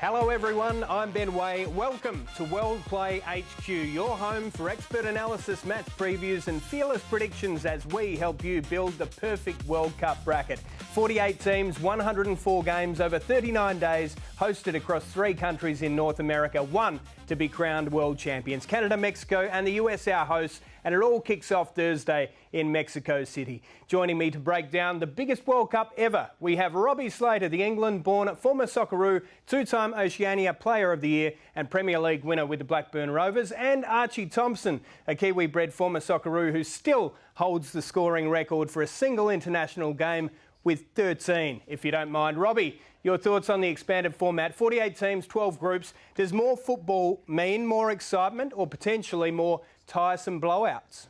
Hello everyone, I'm Ben Way. Welcome to WorldPlayHQ, your home for expert analysis, match previews and fearless predictions as we help you build the perfect World Cup bracket. 48 teams, 104 games over 39 days, hosted across 3 countries in North America, 1 to be crowned world champions. Canada, Mexico and the US our hosts, and it all kicks off Thursday in Mexico City. Joining me to break down the biggest World Cup ever, we have Robbie Slater, the England-born former Socceroo, 2-time Oceania Player of the Year and Premier League winner with the Blackburn Rovers, and Archie Thompson, a Kiwi-bred former Socceroo who still holds the scoring record for a single international game with 13, if you don't mind. Robbie, your thoughts on the expanded format, 48 teams, 12 groups. Does more football mean more excitement or potentially more tiresome blowouts?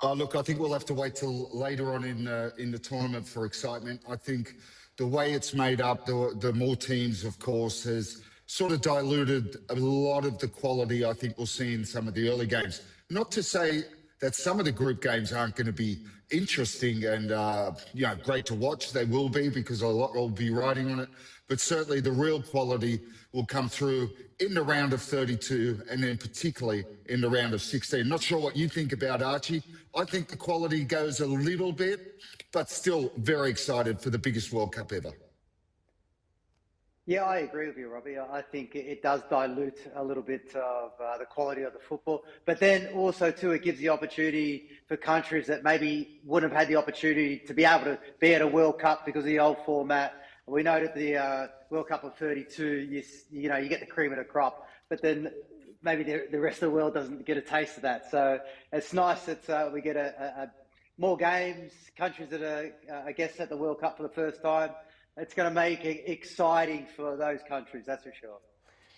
Look, I think we'll have to wait till later on in the tournament for excitement. I think the way it's made up, the more teams, of course, has sort of diluted a lot of the quality I think we'll see in some of the early games. Not to say that some of the group games aren't going to be interesting and great to watch. They will be, because a lot will be riding on it. But certainly the real quality will come through in the round of 32 and then particularly in the round of 16. Not sure what you think about Archie. I think the quality goes a little bit, but still very excited for the biggest World Cup ever. Yeah, I agree with you, Robbie. I think it does dilute a little bit of the quality of the football. But then also, too, it gives the opportunity for countries that maybe wouldn't have had the opportunity to be able to be at a World Cup because of the old format. We know that the World Cup of 32, you get the cream of the crop, but then maybe the rest of the world doesn't get a taste of that. So it's nice that we get more games, countries that are, I guess, at the World Cup for the first time. It's going to make it exciting for those countries, that's for sure.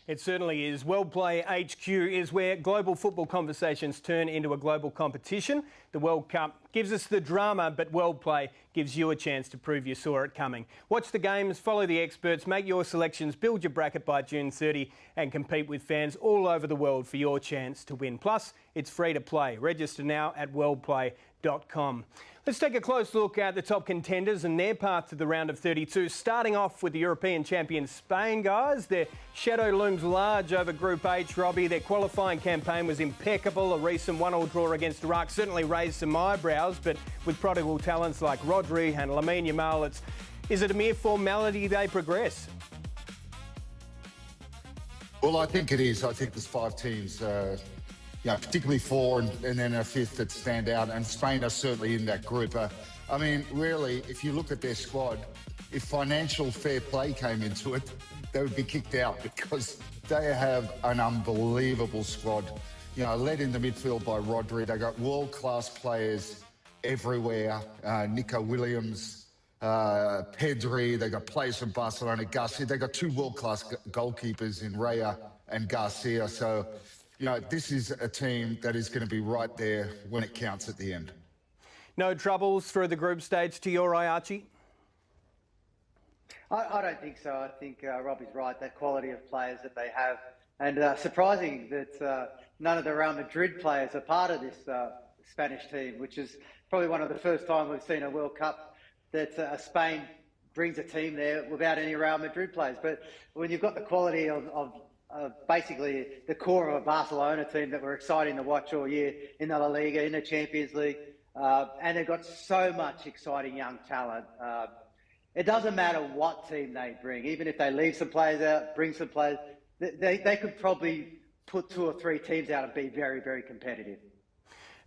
It certainly is. WorldPlayHQ is where global football conversations turn into a global competition. The World Cup gives us the drama, but WorldPlay gives you a chance to prove you saw it coming. Watch the games, follow the experts, make your selections, build your bracket by June 30 and compete with fans all over the world for your chance to win. Plus, it's free to play. Register now at worldplay.com. Let's take a close look at the top contenders and their path to the round of 32. Starting off with the European champion Spain, guys. Their shadow looms large over Group H, Robbie. Their qualifying campaign was impeccable. A recent 1-1 draw against Iraq certainly raised some eyebrows, but with prodigal talents like Rodri and Lamine Yamal, is it a mere formality they progress? Well, I think it is. I think there's 5 teams, particularly 4 and then a 5th that stand out, and Spain are certainly in that group. I mean, really, if you look at their squad, if financial fair play came into it, they would be kicked out because they have an unbelievable squad. Led in the midfield by Rodri. They got world-class players everywhere. Nico Williams, Pedri. They got players from Barcelona, Garcia. They got 2 world-class goalkeepers in Raya and Garcia. So, this is a team that is going to be right there when it counts at the end. No troubles through the group stage to your eye, Archie? I don't think so. I think Robbie's right, that quality of players that they have. And surprising that none of the Real Madrid players are part of this Spanish team, which is probably one of the first time we've seen a World Cup that Spain brings a team there without any Real Madrid players. But when you've got the quality of basically the core of a Barcelona team that we're exciting to watch all year in the La Liga, in the Champions League, and they've got so much exciting young talent. It doesn't matter what team they bring, even if they leave some players out, bring some players, they could probably put 2 or 3 teams out and be very, very competitive.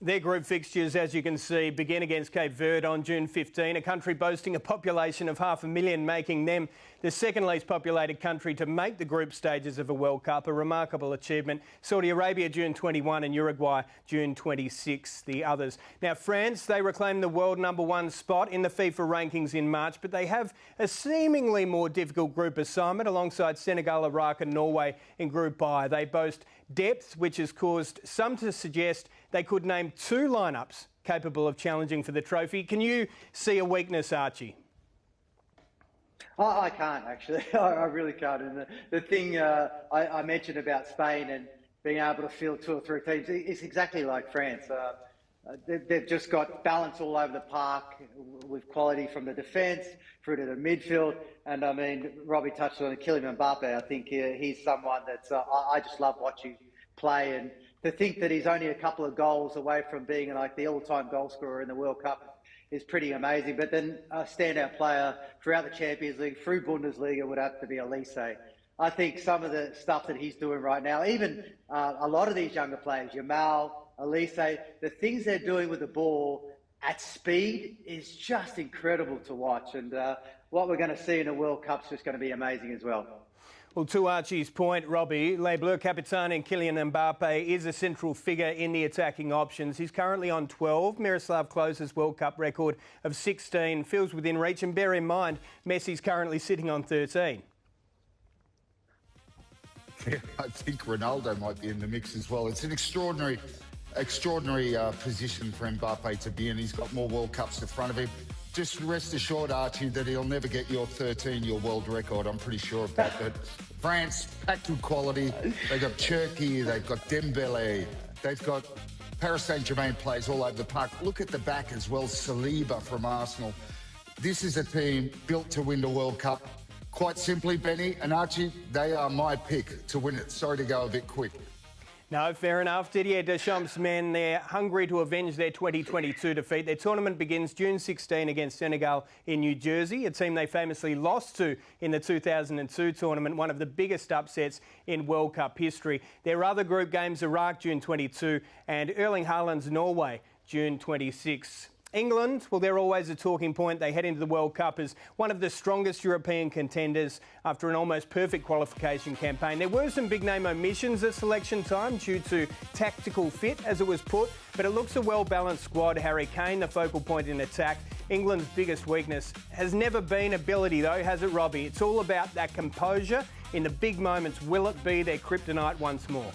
Their group fixtures, as you can see, begin against Cape Verde on June 15, a country boasting a population of 500,000, making them the second least populated country to make the group stages of a World Cup, a remarkable achievement. Saudi Arabia, June 21, and Uruguay, June 26, the others. Now, France, they reclaim the world #1 spot in the FIFA rankings in March, but they have a seemingly more difficult group assignment alongside Senegal, Iraq and Norway in Group I. They boast depth, which has caused some to suggest they could name 2 lineups capable of challenging for the trophy. Can you see a weakness, Archie? I can't, actually. I really can't. And the thing I mentioned about Spain and being able to field 2 or 3 teams is exactly like France. They've just got balance all over the park with quality from the defence through to the midfield. And I mean, Robbie touched on Kylian Mbappe. I think he's someone that's I just love watching play. And to think that he's only a couple of goals away from being like the all-time goal scorer in the World Cup is pretty amazing. But then a standout player throughout the Champions League, through Bundesliga, would have to be Elise. I think some of the stuff that he's doing right now, even a lot of these younger players, Yamal, Elise, the things they're doing with the ball at speed is just incredible to watch. And what we're going to see in the World Cup is just going to be amazing as well. Well, to Archie's point, Robbie, Le Bleu Capitan and Kylian Mbappe is a central figure in the attacking options. He's currently on 12. Miroslav Klose's World Cup record of 16 feels within reach. And bear in mind, Messi's currently sitting on 13. Yeah, I think Ronaldo might be in the mix as well. It's an extraordinary position for Mbappe to be in. He's got more World Cups in front of him. Just rest assured, Archie, that he'll never get your 13, your world record. I'm pretty sure of that. But France, packed with quality. They've got Turkey, they've got Dembele, they've got Paris Saint-Germain players all over the park. Look at the back as well, Saliba from Arsenal. This is a team built to win the World Cup. Quite simply, Benny and Archie, they are my pick to win it. Sorry to go a bit quick. No, fair enough. Didier Deschamps' men, they're hungry to avenge their 2022 defeat. Their tournament begins June 16 against Senegal in New Jersey, a team they famously lost to in the 2002 tournament, one of the biggest upsets in World Cup history. Their other group games, Iraq, June 22, and Erling Haaland's Norway, June 26. England, well, they're always a talking point. They head into the World Cup as one of the strongest European contenders after an almost perfect qualification campaign. There were some big-name omissions at selection time due to tactical fit, as it was put, but it looks a well-balanced squad. Harry Kane, the focal point in attack. England's biggest weakness has never been ability, though, has it, Robbie? It's all about that composure in the big moments. Will it be their kryptonite once more?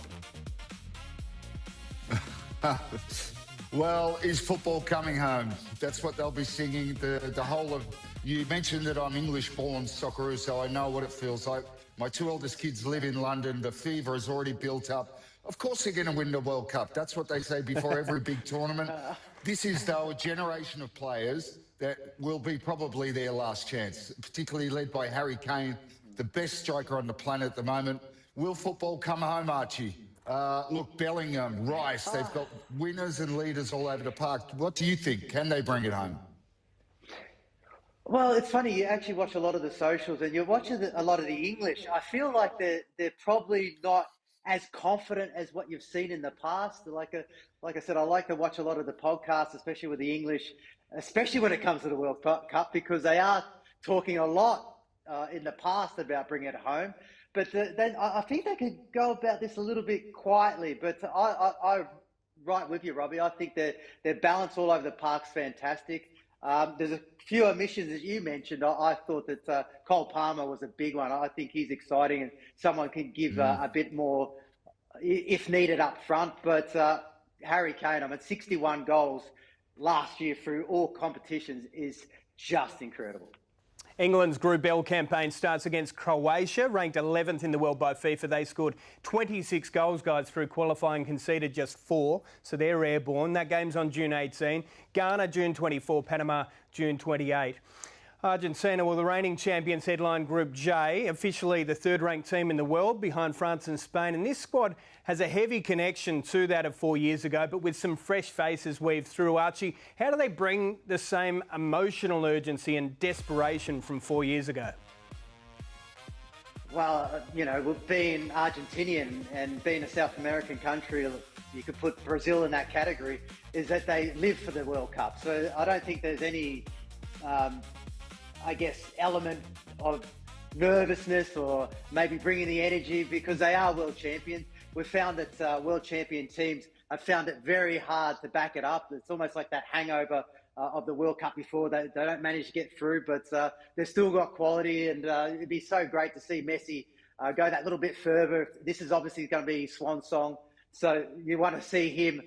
Well, is football coming home? That's what they'll be singing. The whole of... You mentioned that I'm English-born Socceroo, so I know what it feels like. My two eldest kids live in London. The fever has already built up. Of course they're going to win the World Cup. That's what they say before every big tournament. This is, though, a generation of players that will be probably their last chance, particularly led by Harry Kane, the best striker on the planet at the moment. Will football come home, Archie? Look, Bellingham, Rice, they've got winners and leaders all over the park. What do you think? Can they bring it home? Well, it's funny, you actually watch a lot of the socials and you're watching a lot of the English. I feel like they're probably not as confident as what you've seen in the past. Like I said, I like to watch a lot of the podcasts, especially with the English, especially when it comes to the World Cup, because they are talking a lot in the past about bringing it home. But then I think they could go about this a little bit quietly. But I right with you, Robbie. I think their balance all over the park's fantastic. There's a few omissions that you mentioned. I thought that Cole Palmer was a big one. I think he's exciting and someone can give a bit more if needed up front. But Harry Kane, 61 goals last year through all competitions is just incredible. England's Group L campaign starts against Croatia, ranked 11th in the world by FIFA. They scored 26 goals, guys, through qualifying, conceded just 4, so they're airborne. That game's on June 18. Ghana, June 24. Panama, June 28. Argentina, well, the reigning champions headline Group J, officially the third-ranked team in the world behind France and Spain. And this squad has a heavy connection to that of 4 years ago, but with some fresh faces weaved through. Archie, how do they bring the same emotional urgency and desperation from 4 years ago? Well, being Argentinian and being a South American country, you could put Brazil in that category, is that they live for the World Cup. So I don't think there's any... element of nervousness or maybe bringing the energy because they are world champions. We've found that world champion teams have found it very hard to back it up. It's almost like that hangover of the World Cup before. They don't manage to get through, but they've still got quality, and it'd be so great to see Messi go that little bit further. This is obviously going to be his swan song, so you want to see him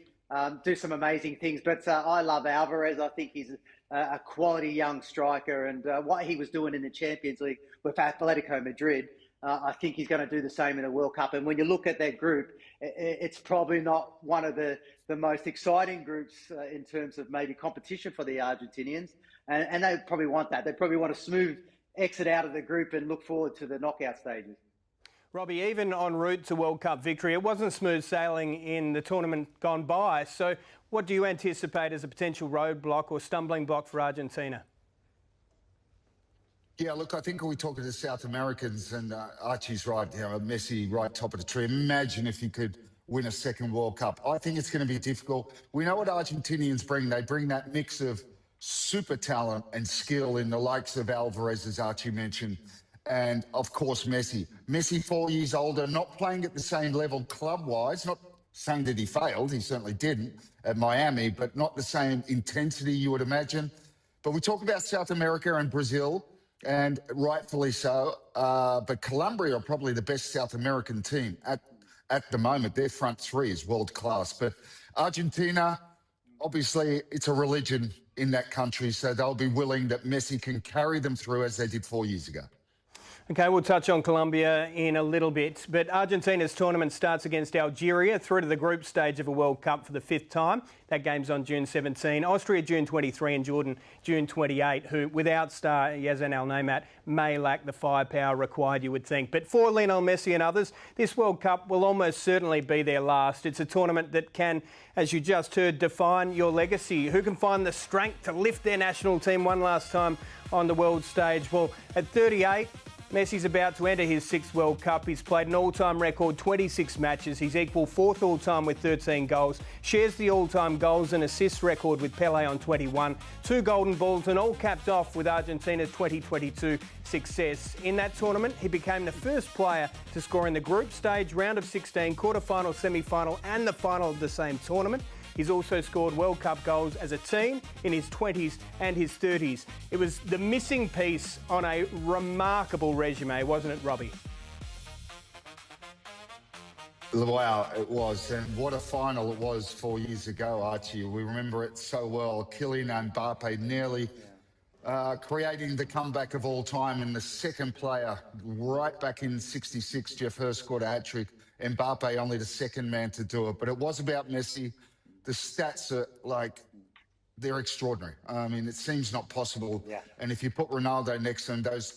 do some amazing things. But I love Alvarez. I think he's a quality young striker, and what he was doing in the Champions League with Atletico Madrid I think he's going to do the same in the World Cup. And when you look at their group, it's probably not one of the most exciting groups in terms of maybe competition for the Argentinians. And they probably want that. They probably want a smooth exit out of the group and look forward to the knockout stages. Robbie, even en route to World Cup victory, it wasn't smooth sailing in the tournament gone by. So what do you anticipate as a potential roadblock or stumbling block for Argentina? Yeah, look, I think we're talking to South Americans, and Archie's right, Messi right top of the tree. Imagine if he could win a second World Cup. I think it's going to be difficult. We know what Argentinians bring. They bring that mix of super talent and skill in the likes of Alvarez, as Archie mentioned, and, of course, Messi. Messi, 4 years older, not playing at the same level club-wise, not saying that he failed. He certainly didn't at Miami, but not the same intensity you would imagine. But we talk about South America and Brazil, and rightfully so. But Colombia are probably the best South American team at the moment. Their front three is world class. But Argentina, obviously, it's a religion in that country, so they'll be willing that Messi can carry them through as they did 4 years ago. OK, we'll touch on Colombia in a little bit, but Argentina's tournament starts against Algeria through to the group stage of a World Cup for the 5th time. That game's on June 17. Austria June 23 and Jordan June 28, who, without star Yazan Al-Naimat, may lack the firepower required, you would think. But for Lionel Messi and others, this World Cup will almost certainly be their last. It's a tournament that can, as you just heard, define your legacy. Who can find the strength to lift their national team one last time on the world stage? Well, at 38, Messi's about to enter his 6th World Cup. He's played an all-time record 26 matches. He's equal 4th all-time with 13 goals. Shares the all-time goals and assists record with Pelé on 21. 2 golden balls and all capped off with Argentina's 2022 success. In that tournament, he became the first player to score in the group stage, round of 16, quarter-final, semi-final and the final of the same tournament. He's also scored World Cup goals as a teen in his 20s and his 30s. It was the missing piece on a remarkable resume, wasn't it, Robbie? Wow, it was. And what a final it was 4 years ago, Archie. We remember it so well. Kylian Mbappe nearly creating the comeback of all time, and the second player right back in '66, Geoff Hurst scored a hat-trick. Mbappe only the second man to do it. But it was about Messi. The stats are they're extraordinary. I mean, it seems not possible. Yeah. And if you put Ronaldo next to them, those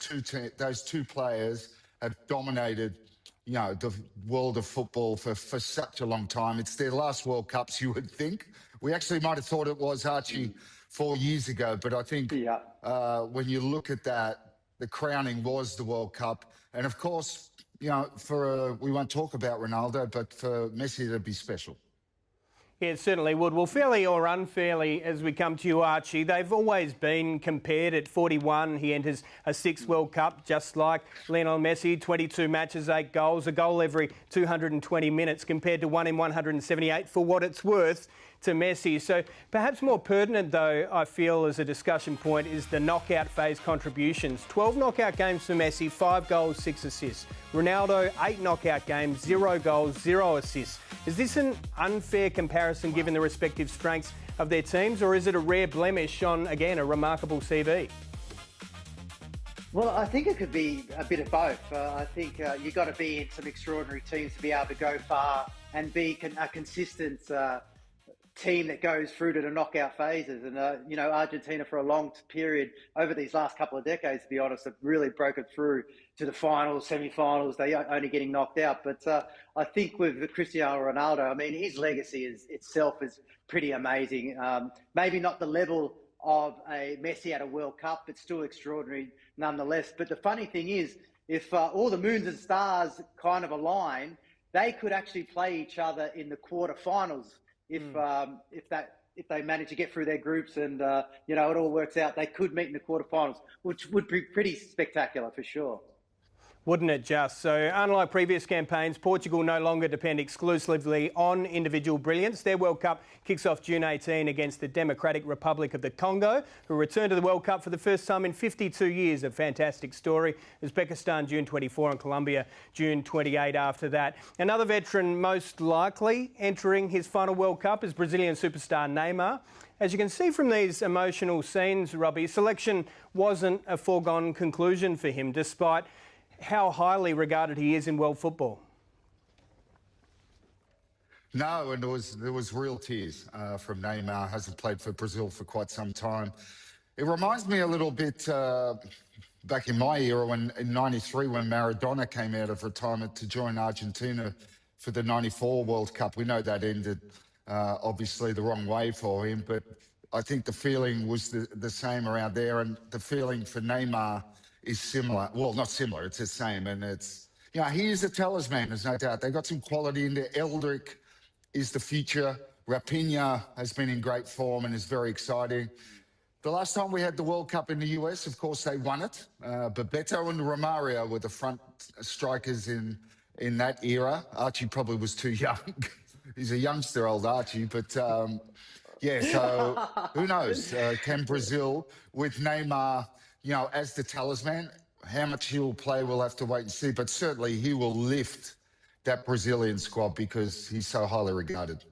two players have dominated, the world of football for such a long time. It's their last World Cups, you would think. We actually might have thought it was, Archie, 4 years ago. But I think when you look at that, the crowning was the World Cup. And, of course, we won't talk about Ronaldo, but for Messi, it'd be special. Yeah, it certainly would. Well, fairly or unfairly, as we come to you, Archie, they've always been compared. At 41, he enters a 6th World Cup, just like Lionel Messi, 22 matches, 8 goals, a goal every 220 minutes compared to 1 in 178 for what it's worth to Messi. So perhaps more pertinent, though, I feel, as a discussion point, is the knockout phase contributions. 12 knockout games for Messi, 5 goals, 6 assists. Ronaldo, 8 knockout games, 0 goals, 0 assists. Is this an unfair comparison given the respective strengths of their teams, or is it a rare blemish on, again, a remarkable CV? Well, I think it could be a bit of both. I think you've got to be in some extraordinary teams to be able to go far and be a consistent team that goes through to the knockout phases. And, Argentina for a long period over these last couple of decades, to be honest, have really broken through to the finals, semi-finals. They are only getting knocked out. But I think with Cristiano Ronaldo, I mean, his legacy itself is pretty amazing. Maybe not the level of a Messi at a World Cup, but still extraordinary nonetheless. But the funny thing is, if all the moons and stars kind of align, they could actually play each other in the quarterfinals. If they manage to get through their groups and it all works out, they could meet in the quarterfinals, which would be pretty spectacular for sure. Wouldn't it just? So unlike previous campaigns, Portugal no longer depend exclusively on individual brilliance. Their World Cup kicks off June 18 against the Democratic Republic of the Congo, who return to the World Cup for the first time in 52 years. A fantastic story. Uzbekistan June 24 and Colombia June 28 after that. Another veteran most likely entering his final World Cup is Brazilian superstar Neymar. As you can see from these emotional scenes, Robbie, selection wasn't a foregone conclusion for him, despite how highly regarded he is in world football? No, and there was real tears from Neymar. Hasn't played for Brazil for quite some time. It reminds me a little bit back in my era when in '93 when Maradona came out of retirement to join Argentina for the '94 World Cup. We know that ended obviously the wrong way for him, but I think the feeling was the same around there, and the feeling for Neymar is similar. Well, not similar, it's the same, and it's, you know, he is a talisman, there's no doubt. They got some quality in there. Eldrick is the future. Rapinha has been in great form and is very exciting. The last time we had the World Cup in the US, of course, they won it. Bebeto and Romario were the front strikers in that era. Archie probably was too young. He's a youngster, old Archie. But, yeah, so who knows? Can Brazil, with Neymar, you know, as the talisman, how much he will play, we'll have to wait and see. But certainly he will lift that Brazilian squad because he's so highly regarded.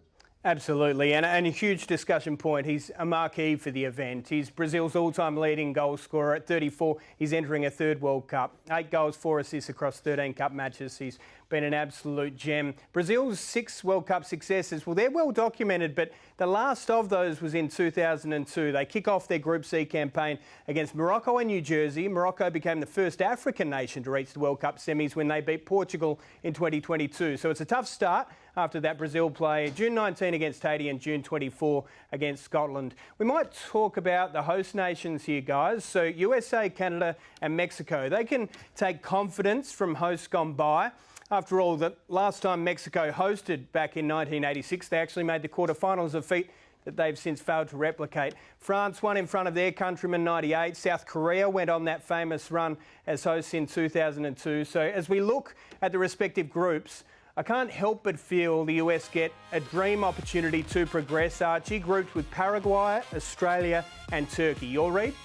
Absolutely, and a huge discussion point. He's a marquee for the event. He's Brazil's all-time leading goal scorer at 34. He's entering a third World Cup. 8 goals, 4 assists across 13 Cup matches. He's been an absolute gem. Brazil's 6 World Cup successes, well, they're well documented, but the last of those was in 2002. They kick off their Group C campaign against Morocco and New Jersey. Morocco became the first African nation to reach the World Cup semis when they beat Portugal in 2022. So it's a tough start. After that, Brazil play June 19 against Haiti and June 24 against Scotland. We might talk about the host nations here, guys. So USA, Canada and Mexico. They can take confidence from hosts gone by. After all, the last time Mexico hosted back in 1986, they actually made the quarterfinals, a feat that they've since failed to replicate. France won in front of their countrymen 98. South Korea went on that famous run as hosts in 2002. So as we look at the respective groups, I can't help but feel the US get a dream opportunity to progress, Archie, grouped with Paraguay, Australia and Turkey. Your read?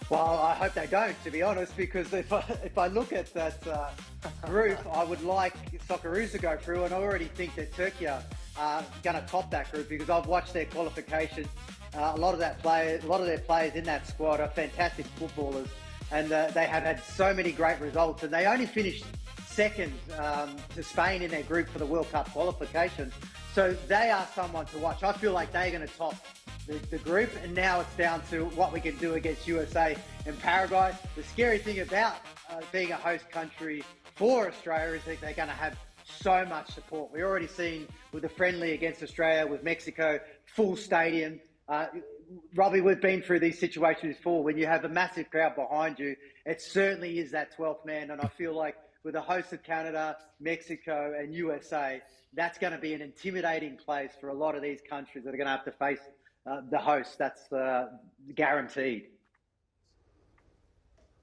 Well, I hope they don't, to be honest, because if I look at that group, I would like Socceroos to go through, and I already think that Turkey are going to top that group because I've watched their qualifications. A lot of their players in that squad are fantastic footballers, and they have had so many great results, and they only finished second to Spain in their group for the World Cup qualification. So they are someone to watch. I feel like they're going to top the group, and now it's down to what we can do against USA and Paraguay. The scary thing about being a host country for Australia is that they're going to have so much support. We've already seen with the friendly against Australia, with Mexico, full stadium. Robbie, we've been through these situations before. When you have a massive crowd behind you, it certainly is that 12th man, and I feel like with the hosts of Canada, Mexico and USA, that's going to be an intimidating place for a lot of these countries that are going to have to face the host. That's guaranteed.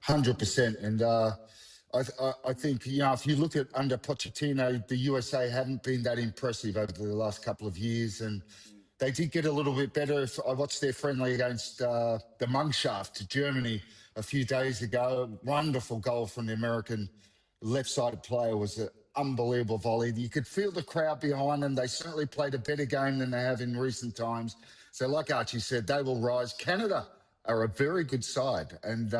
100%. And I think, you know, if you look at under Pochettino, the USA haven't been that impressive over the last couple of years. And they did get a little bit better. I watched their friendly against the Mannschaft, Germany, a few days ago. Wonderful goal from the American left-sided player. Was an unbelievable volley. You could feel the crowd behind them. They certainly played a better game than they have in recent times. So like Archie said, they will rise. Canada are a very good side and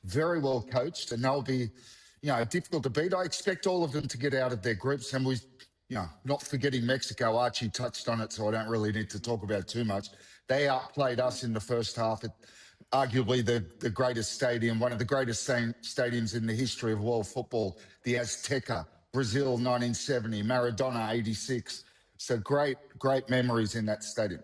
very well coached, and they'll be, you know, difficult to beat. I expect all of them to get out of their groups, and we, you know, not forgetting Mexico. Archie touched on it, so I don't really need to talk about it too much. They outplayed us in the first half at arguably the greatest stadium, one of the greatest stadiums in the history of world football, the Azteca, Brazil 1970, Maradona 86. So great memories in that stadium.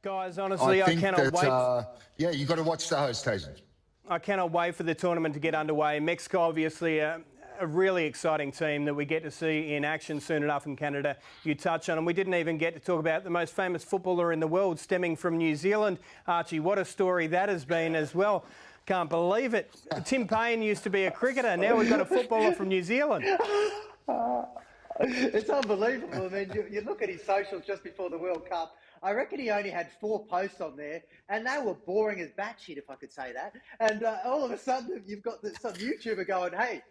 Guys, honestly, I cannot wait. Yeah, you've got to watch the host nations. I cannot wait for the tournament to get underway. Mexico, obviously, a really exciting team that we get to see in action soon enough in Canada. You touch on, and we didn't even get to talk about the most famous footballer in the world stemming from New Zealand. Archie, what a story that has been as well. Can't believe it. Tim Payne used to be a cricketer. Now we've got a footballer from New Zealand. It's unbelievable. I mean, you look at his socials just before the World Cup. I reckon he only had 4 posts on there, and they were boring as batshit, if I could say that. And all of a sudden, you've got some YouTuber going, hey,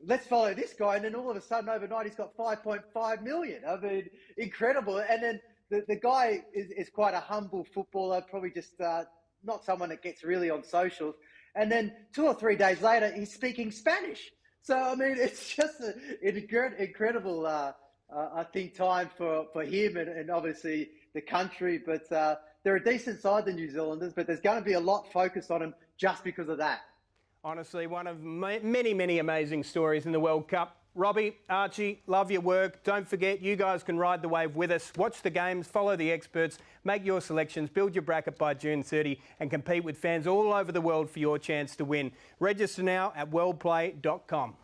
let's follow this guy. And then all of a sudden, overnight, he's got 5.5 million. I mean, incredible. And then the guy is quite a humble footballer, probably just not someone that gets really on socials. And then 2 or 3 days later, he's speaking Spanish. So, I mean, it's just an incredible, I think, time for him and obviously the country. But they're a decent side, the New Zealanders, but there's going to be a lot focused on him just because of that. Honestly, one of many, many amazing stories in the World Cup. Robbie, Archie, love your work. Don't forget, you guys can ride the wave with us. Watch the games, follow the experts, make your selections, build your bracket by June 30 and compete with fans all over the world for your chance to win. Register now at worldplay.com.